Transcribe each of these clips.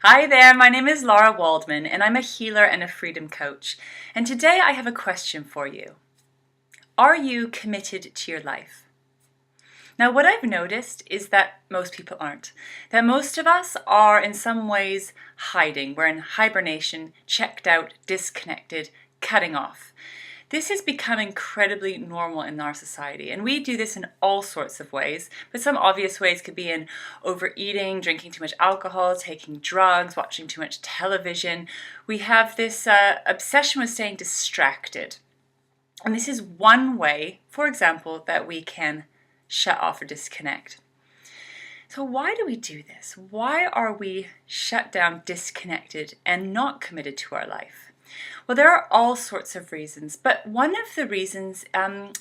Hi there, my name is Lara Waldman and I'm a healer and a freedom coach. And today I have a question for you. Are you committed to your life? Now what I've noticed is that most people aren't. That most of us are in some ways hiding. We're in hibernation, checked out, disconnected, cutting off. This has become incredibly normal in our society, and we do this in all sorts of ways, but some obvious ways could be in overeating, drinking too much alcohol, taking drugs, watching too much television. We have this obsession with staying distracted. And this is one way, for example, that we can shut off or disconnect. So why do we do this? Why are we shut down, disconnected, and not committed to our life? Well, there are all sorts of reasons, but one of the reasons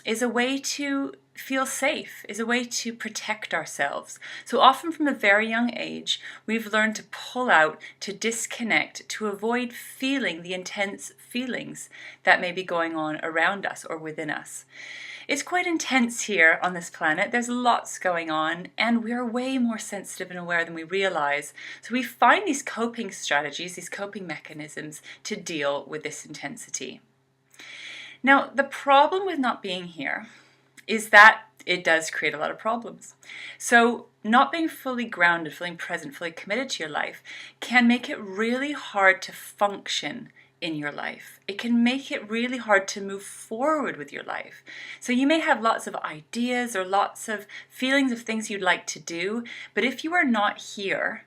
is a way to feel safe, is a way to protect ourselves. So often from a very young age, we've learned to pull out, to disconnect, to avoid feeling the intense feelings that may be going on around us or within us. It's quite intense here on this planet. There's lots going on, and we're way more sensitive and aware than we realize. So we find these coping strategies, these coping mechanisms to deal with this intensity. Now, the problem with not being here is that it does create a lot of problems. So not being fully grounded, feeling present, fully committed to your life can make it really hard to function in your life. It can make it really hard to move forward with your life. So you may have lots of ideas or lots of feelings of things you'd like to do, but if you are not here,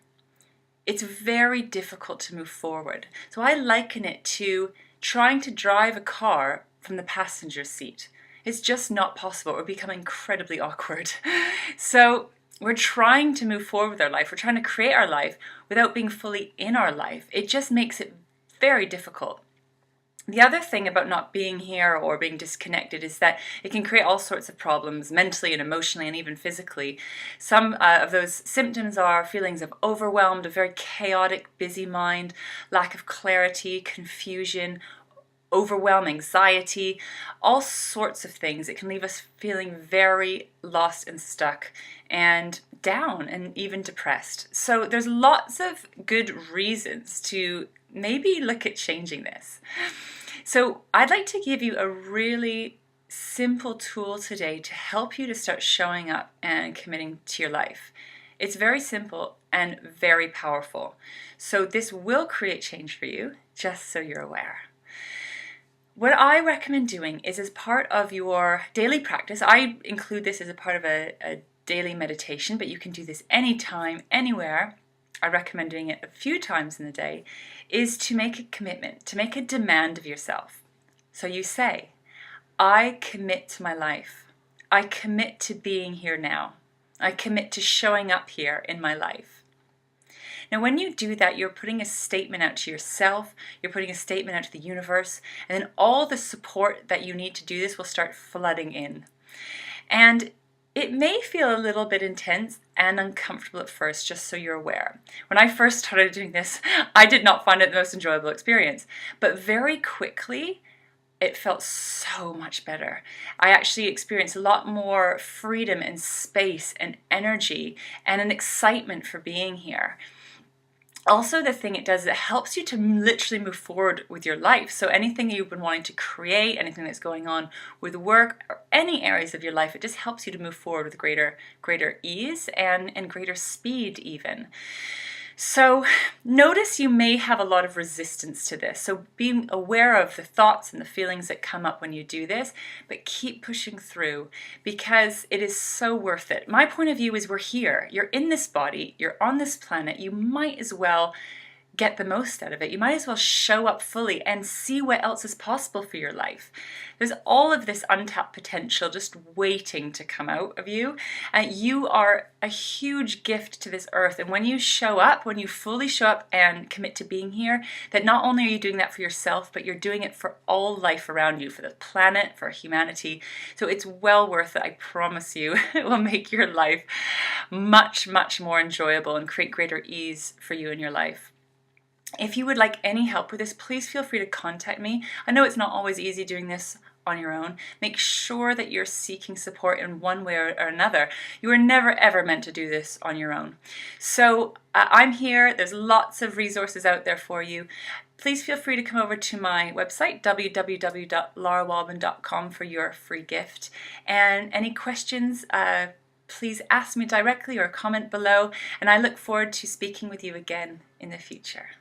it's very difficult to move forward. So I liken it to trying to drive a car from the passenger seat. It's just not possible. It would become incredibly awkward. So we're trying to move forward with our life. We're trying to create our life without being fully in our life. It just makes it very difficult. The other thing about not being here or being disconnected is that it can create all sorts of problems mentally and emotionally and even physically. Some of those symptoms are feelings of overwhelmed, a very chaotic, busy mind, lack of clarity, confusion, overwhelm, anxiety, all sorts of things. It can leave us feeling very lost and stuck and down and even depressed. So there's lots of good reasons to maybe look at changing this. So I'd like to give you a really simple tool today to help you to start showing up and committing to your life. It's very simple and very powerful. So this will create change for you, just so you're aware. What I recommend doing is, as part of your daily practice, I include this as a part of a daily meditation, but you can do this anytime, anywhere. I recommend doing it a few times in the day, is to make a commitment, to make a demand of yourself. So you say, I commit to my life. I commit to being here now. I commit to showing up here in my life. Now, when you do that, you're putting a statement out to yourself, you're putting a statement out to the universe, and then all the support that you need to do this will start flooding in. And it may feel a little bit intense and uncomfortable at first, just so you're aware. When I first started doing this, I did not find it the most enjoyable experience, but very quickly, it felt so much better. I actually experienced a lot more freedom and space and energy and an excitement for being here. Also, the thing it does is it helps you to literally move forward with your life. So anything you've been wanting to create, anything that's going on with work or any areas of your life, it just helps you to move forward with greater ease and greater speed even. So notice you may have a lot of resistance to this. So being aware of the thoughts and the feelings that come up when you do this, but keep pushing through because it is so worth it. My point of view is we're here. You're in this body. You're on this planet. You might as well get the most out of it. You might as well show up fully and see what else is possible for your life. There's all of this untapped potential just waiting to come out of you. You are a huge gift to this earth. And when you show up, when you fully show up and commit to being here, that not only are you doing that for yourself, but you're doing it for all life around you, for the planet, for humanity. So it's well worth it. I promise you, it will make your life much, much more enjoyable and create greater ease for you in your life. If you would like any help with this, please feel free to contact me. I know it's not always easy doing this on your own. Make sure that you're seeking support in one way or another. You were never ever meant to do this on your own. So I'm here. There's lots of resources out there for you. Please feel free to come over to my website, www.larawaldman.com, for your free gift. And any questions, please ask me directly or comment below. And I look forward to speaking with you again in the future.